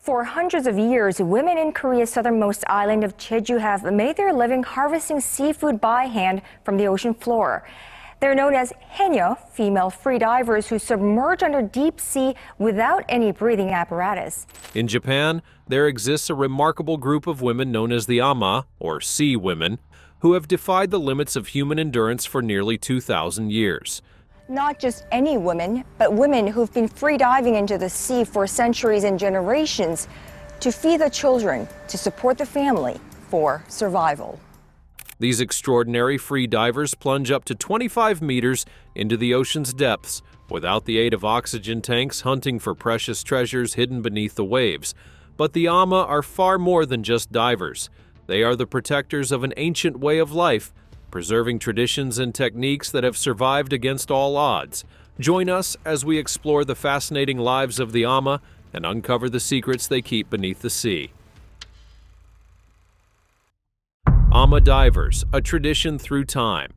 For hundreds of years, women in Korea's southernmost island of Jeju have made their living harvesting seafood by hand from the ocean floor. They're known as haenyeo, female freedivers who submerge under deep sea without any breathing apparatus. In Japan, there exists a remarkable group of women known as the Amma, or sea women, who have defied the limits of human endurance for nearly 2,000 years. Not just any women, but women who've been free diving into the sea for centuries and generations to feed the children, to support the family, for survival. These extraordinary free divers plunge up to 25 meters into the ocean's depths without the aid of oxygen tanks, hunting for precious treasures hidden beneath the waves. But the Amma are far more than just divers. They are the protectors of an ancient way of life, preserving traditions and techniques that have survived against all odds. Join us as we explore the fascinating lives of the Amma and uncover the secrets they keep beneath the sea. Amma divers, a tradition through time.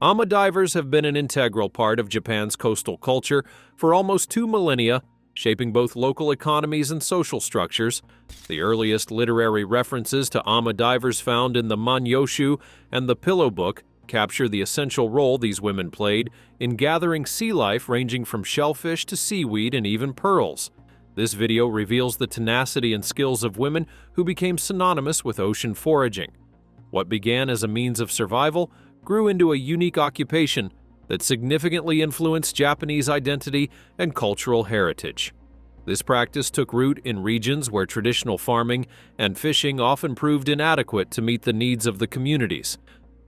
Amma divers have been an integral part of Japan's coastal culture for almost 2 millennia, shaping both local economies and social structures. The earliest literary references to Amma divers found in the Manyoshu and the Pillow Book capture the essential role these women played in gathering sea life ranging from shellfish to seaweed and even pearls. This video reveals the tenacity and skills of women who became synonymous with ocean foraging. What began as a means of survival grew into a unique occupation that significantly influenced Japanese identity and cultural heritage. This practice took root in regions where traditional farming and fishing often proved inadequate to meet the needs of the communities.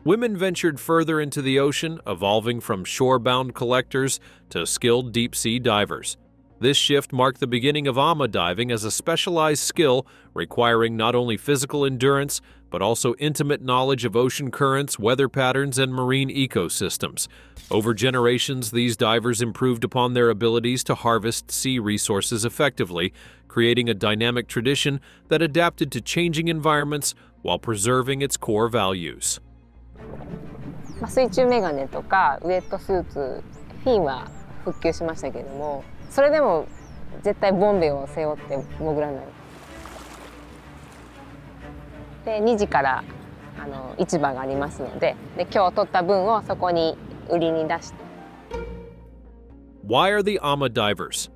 Women ventured further into the ocean, evolving from shore-bound collectors to skilled deep-sea divers. This shift marked the beginning of Amma diving as a specialized skill requiring not only physical endurance, but also intimate knowledge of ocean currents, weather patterns, and marine ecosystems. Over generations, these divers improved upon their abilities to harvest sea resources effectively, creating a dynamic tradition that adapted to changing environments while preserving its core values. 水中メガネとかウエットスーツ、フィンは復旧しましたけれども、それでも絶対ボンベを背負って潜らない。で、2時から市場がありますので、今日取った分をそこに売りに出して。Why are the Amma divers?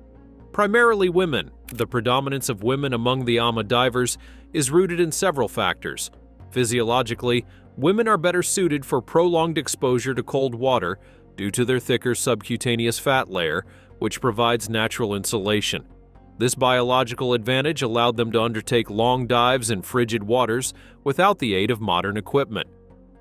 Primarily women. The predominance of women among the Amma divers is rooted in several factors. Physiologically, women are better suited for prolonged exposure to cold water due to their thicker subcutaneous fat layer, which provides natural insulation. This biological advantage allowed them to undertake long dives in frigid waters without the aid of modern equipment.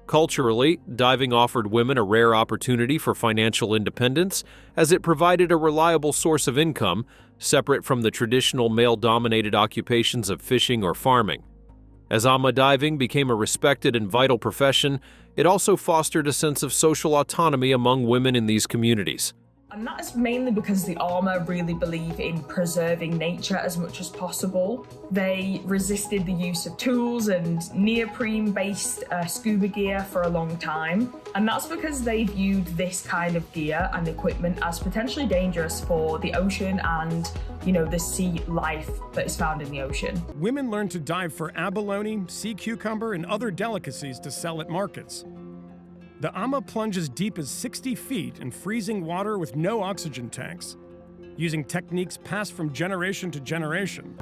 Culturally, diving offered women a rare opportunity for financial independence, as it provided a reliable source of income, separate from the traditional male-dominated occupations of fishing or farming. As Amma diving became a respected and vital profession, it also fostered a sense of social autonomy among women in these communities. And that is mainly because the Amma really believe in preserving nature as much as possible. They resisted the use of tools and neoprene-based scuba gear for a long time. And that's because they viewed this kind of gear and equipment as potentially dangerous for the ocean and, the sea life that is found in the ocean. Women learned to dive for abalone, sea cucumber, and other delicacies to sell at markets. The Amma plunges deep as 60 feet in freezing water with no oxygen tanks, using techniques passed from generation to generation.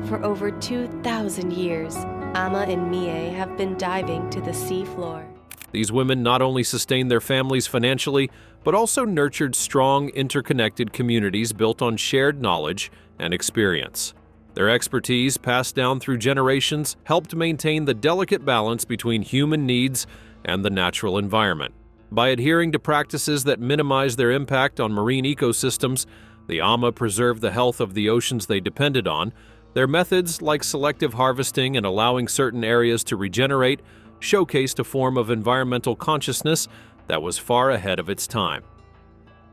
For over 2,000 years, Amma and Mie have been diving to the sea floor. These women not only sustained their families financially, but also nurtured strong, interconnected communities built on shared knowledge and experience. Their expertise, passed down through generations, helped maintain the delicate balance between human needs and the natural environment. By adhering to practices that minimize their impact on marine ecosystems, the Amma preserved the health of the oceans they depended on. Their methods, like selective harvesting and allowing certain areas to regenerate, showcased a form of environmental consciousness that was far ahead of its time.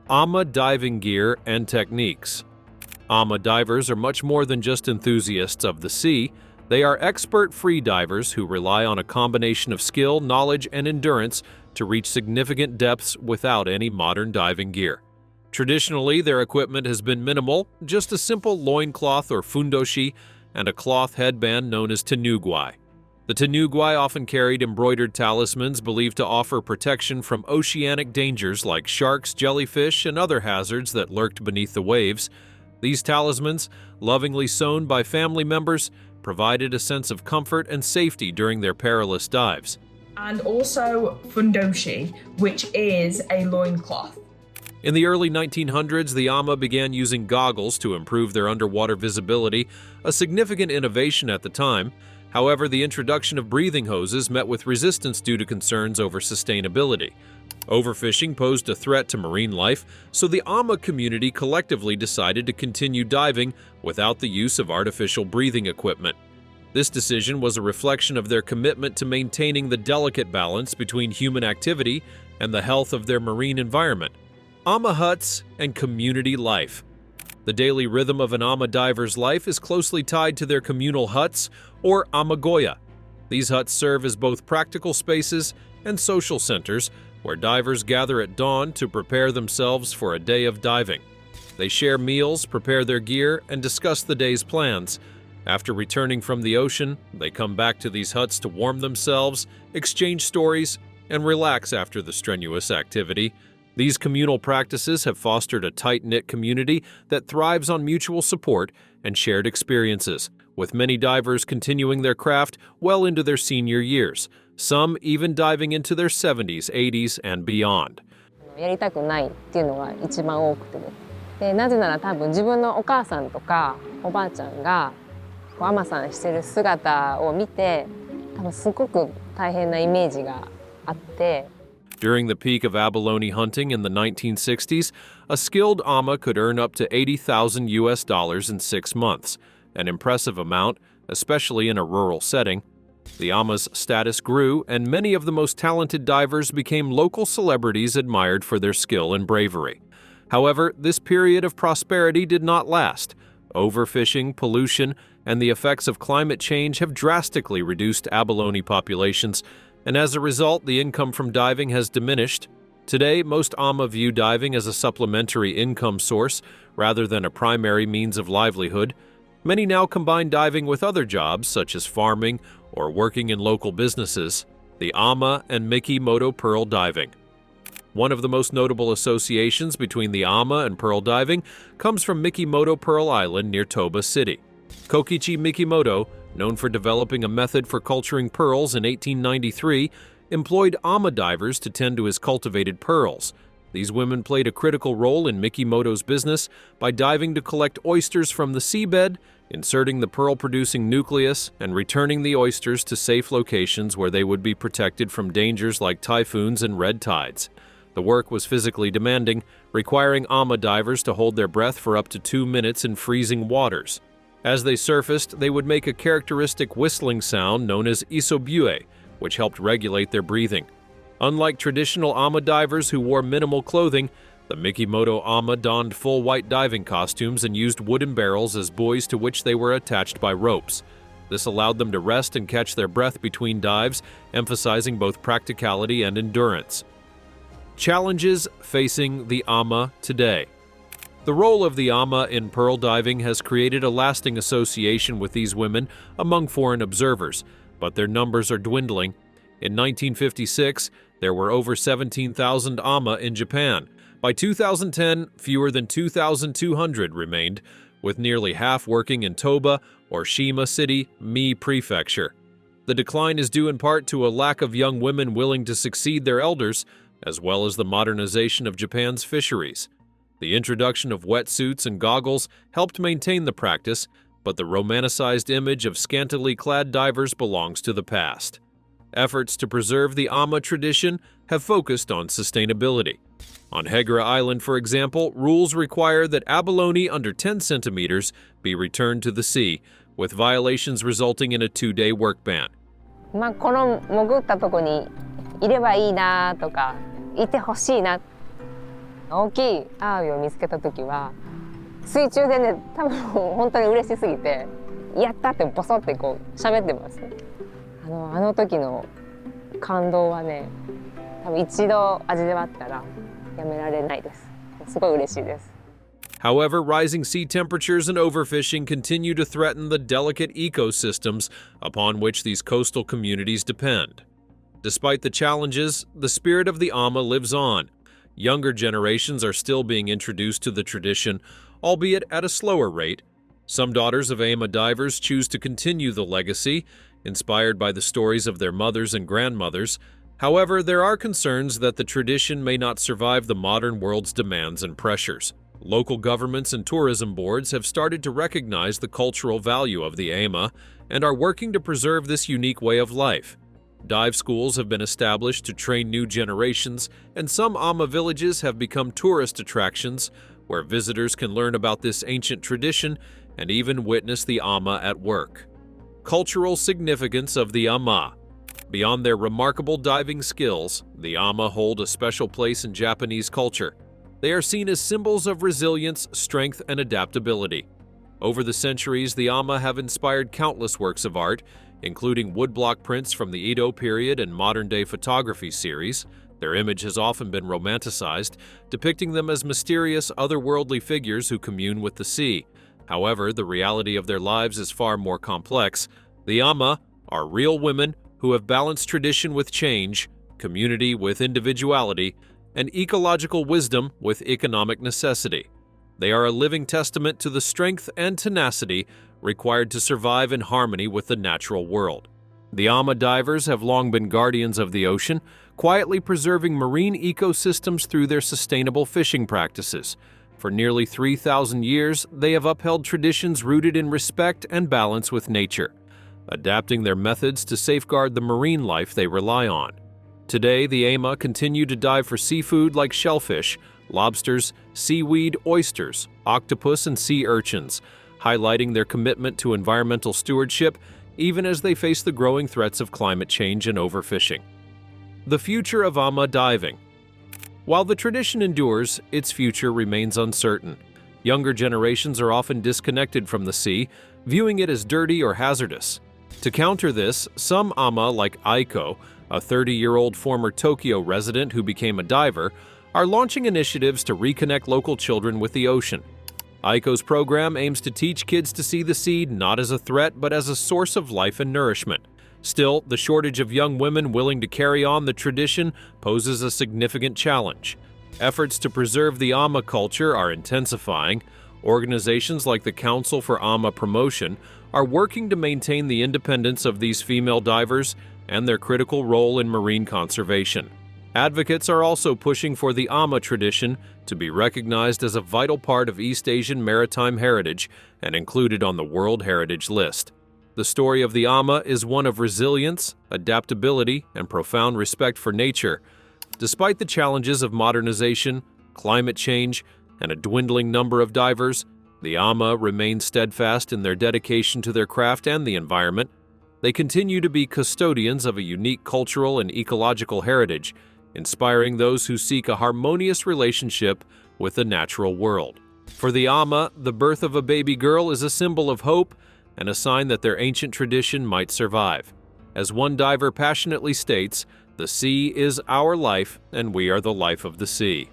Amma diving gear and techniques. Amma divers are much more than just enthusiasts of the sea. They are expert free divers who rely on a combination of skill, knowledge, and endurance to reach significant depths without any modern diving gear. Traditionally, their equipment has been minimal, just a simple loincloth or fundoshi and a cloth headband known as tenugwai. The tenugwai often carried embroidered talismans believed to offer protection from oceanic dangers like sharks, jellyfish, and other hazards that lurked beneath the waves. These talismans, lovingly sewn by family members, provided a sense of comfort and safety during their perilous dives. And also fundoshi, which is a loincloth. In the early 1900s, the Amma began using goggles to improve their underwater visibility, a significant innovation at the time. However, the introduction of breathing hoses met with resistance due to concerns over sustainability. Overfishing posed a threat to marine life, so the Amma community collectively decided to continue diving without the use of artificial breathing equipment. This decision was a reflection of their commitment to maintaining the delicate balance between human activity and the health of their marine environment. Amma huts and community life. The daily rhythm of an Amma diver's life is closely tied to their communal huts, or amagoya. These huts serve as both practical spaces and social centers where divers gather at dawn to prepare themselves for a day of diving. They share meals, prepare their gear, and discuss the day's plans. After returning from the ocean, they come back to these huts to warm themselves, exchange stories, and relax after the strenuous activity. These communal practices have fostered a tight-knit community that thrives on mutual support and shared experiences, with many divers continuing their craft well into their senior years, some even diving into their 70s, 80s, and beyond. やりたくないっていうのが一番多くてね。で、なぜなら多分自分のお母さんとかおばあちゃんがアマさんしてる姿を見て、多分すごく大変なイメージがあって。During the peak of abalone hunting in the 1960s, a skilled Amma could earn up to $80,000 in 6 months, an impressive amount, especially in a rural setting. The Amma's status grew, and many of the most talented divers became local celebrities admired for their skill and bravery. However, this period of prosperity did not last. Overfishing, pollution, and the effects of climate change have drastically reduced abalone populations, and as a result, the income from diving has diminished. Today, most Amma view diving as a supplementary income source rather than a primary means of livelihood. Many now combine diving with other jobs, such as farming or working in local businesses. The Amma and Mickey Moto Pearl diving. One of the most notable associations between the Amma and pearl diving comes from Mickey Moto Pearl Island near Toba City. Kokichi Mikimoto, known for developing a method for culturing pearls in 1893, employed Amma divers to tend to his cultivated pearls. These women played a critical role in Mikimoto's business by diving to collect oysters from the seabed, inserting the pearl-producing nucleus, and returning the oysters to safe locations where they would be protected from dangers like typhoons and red tides. The work was physically demanding, requiring Amma divers to hold their breath for up to 2 minutes in freezing waters. As they surfaced, they would make a characteristic whistling sound known as isobue, which helped regulate their breathing. Unlike traditional Amma divers who wore minimal clothing, the Mikimoto Amma donned full white diving costumes and used wooden barrels as buoys to which they were attached by ropes. This allowed them to rest and catch their breath between dives, emphasizing both practicality and endurance. Challenges facing the Amma today. The role of the Amma in pearl diving has created a lasting association with these women among foreign observers, but their numbers are dwindling. In 1956, there were over 17,000 Amma in Japan. By 2010, fewer than 2,200 remained, with nearly half working in Toba or Shima City, Mie Prefecture. The decline is due in part to a lack of young women willing to succeed their elders, as well as the modernization of Japan's fisheries. The introduction of wetsuits and goggles helped maintain the practice, but the romanticized image of scantily clad divers belongs to the past. Efforts to preserve the Amma tradition have focused on sustainability. On Hegra Island, for example, rules require that abalone under 10 centimeters be returned to the sea, with violations resulting in a 2-day work ban. この潜ったとこにいればいいなとか、いてほしいな。大きいアワビを見つけた時は水中でね、多分本当に嬉しすぎてやったってボソってこう喋ってます。あの時の感動はね、多分一度味わったらやめられないです。すごい嬉しいです。However, rising sea temperatures and overfishing continue to threaten the delicate ecosystems upon which these coastal communities depend. Despite the challenges, the spirit of the Amma lives on. Younger generations are still being introduced to the tradition, albeit at a slower rate. Some daughters of Amma divers choose to continue the legacy, inspired by the stories of their mothers and grandmothers. However, there are concerns that the tradition may not survive the modern world's demands and pressures. Local governments and tourism boards have started to recognize the cultural value of the Amma and are working to preserve this unique way of life. Dive schools have been established to train new generations, and some Amma villages have become tourist attractions where visitors can learn about this ancient tradition and even witness the Amma at work. Cultural significance of the Amma. Beyond their remarkable diving skills, the Amma hold a special place in Japanese culture. They are seen as symbols of resilience, strength, and adaptability. Over the centuries, the Amma have inspired countless works of art, including woodblock prints from the Edo period and modern-day photography series. Their image has often been romanticized, depicting them as mysterious, otherworldly figures who commune with the sea. However, the reality of their lives is far more complex. The Amma are real women who have balanced tradition with change, community with individuality, and ecological wisdom with economic necessity. They are a living testament to the strength and tenacity required to survive in harmony with the natural world. The Amma divers have long been guardians of the ocean, quietly preserving marine ecosystems through their sustainable fishing practices. For nearly 3,000 years, they have upheld traditions rooted in respect and balance with nature, adapting their methods to safeguard the marine life they rely on. Today, the Amma continue to dive for seafood like shellfish, lobsters, seaweed, oysters, octopus, and sea urchins, highlighting their commitment to environmental stewardship even as they face the growing threats of climate change and overfishing. The future of Amma diving. While the tradition endures, its future remains uncertain. Younger generations are often disconnected from the sea, viewing it as dirty or hazardous. To counter this, some Amma, like Aiko, a 30-year-old former Tokyo resident who became a diver, are launching initiatives to reconnect local children with the ocean. Aiko's program aims to teach kids to see the sea not as a threat but as a source of life and nourishment. Still, the shortage of young women willing to carry on the tradition poses a significant challenge. Efforts to preserve the Amma culture are intensifying. Organizations like the Council for Amma Promotion are working to maintain the independence of these female divers and their critical role in marine conservation. Advocates are also pushing for the Amma tradition to be recognized as a vital part of East Asian maritime heritage and included on the World Heritage List. The story of the Amma is one of resilience, adaptability, and profound respect for nature. Despite the challenges of modernization, climate change, and a dwindling number of divers, the Amma remain steadfast in their dedication to their craft and the environment. They continue to be custodians of a unique cultural and ecological heritage, inspiring those who seek a harmonious relationship with the natural world. For the Amma, the birth of a baby girl is a symbol of hope and a sign that their ancient tradition might survive. As one diver passionately states, "The sea is our life, and we are the life of the sea."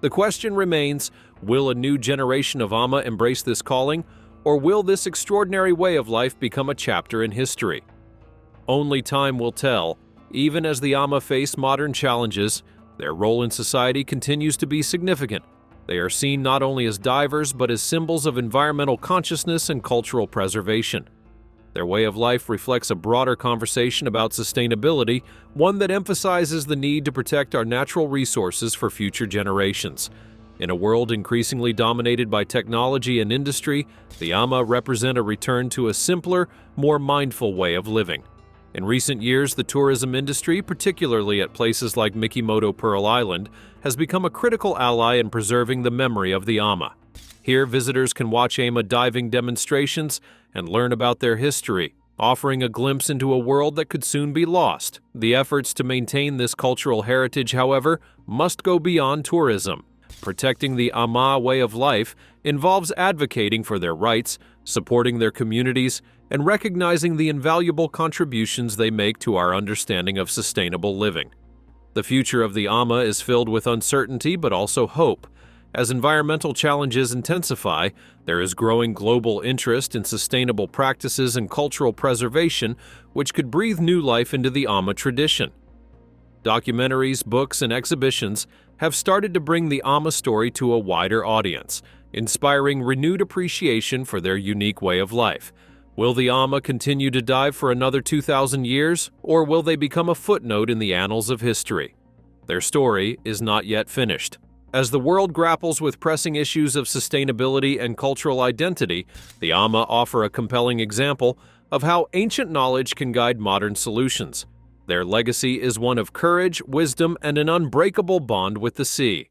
The question remains, will a new generation of Amma embrace this calling, or will this extraordinary way of life become a chapter in history? Only time will tell. Even as the Amma face modern challenges, their role in society continues to be significant. They are seen not only as divers but as symbols of environmental consciousness and cultural preservation. Their way of life reflects a broader conversation about sustainability, one that emphasizes the need to protect our natural resources for future generations. In a world increasingly dominated by technology and industry, the Amma represent a return to a simpler, more mindful way of living. In recent years, the tourism industry, particularly at places like Moto Pearl Island, has become a critical ally in preserving the memory of the Amma. Here, visitors can watch Amma diving demonstrations and learn about their history, offering a glimpse into a world that could soon be lost. The efforts to maintain this cultural heritage, however, must go beyond tourism. Protecting the Amma way of life involves advocating for their rights, supporting their communities, and recognizing the invaluable contributions they make to our understanding of sustainable living. The future of the Amma is filled with uncertainty but also hope. As environmental challenges intensify, there is growing global interest in sustainable practices and cultural preservation, which could breathe new life into the Amma tradition. Documentaries, books, and exhibitions have started to bring the Amma story to a wider audience, inspiring renewed appreciation for their unique way of life. Will the Amma continue to dive for another 2,000 years, or will they become a footnote in the annals of history? Their story is not yet finished. As the world grapples with pressing issues of sustainability and cultural identity, the Amma offer a compelling example of how ancient knowledge can guide modern solutions. Their legacy is one of courage, wisdom, and an unbreakable bond with the sea.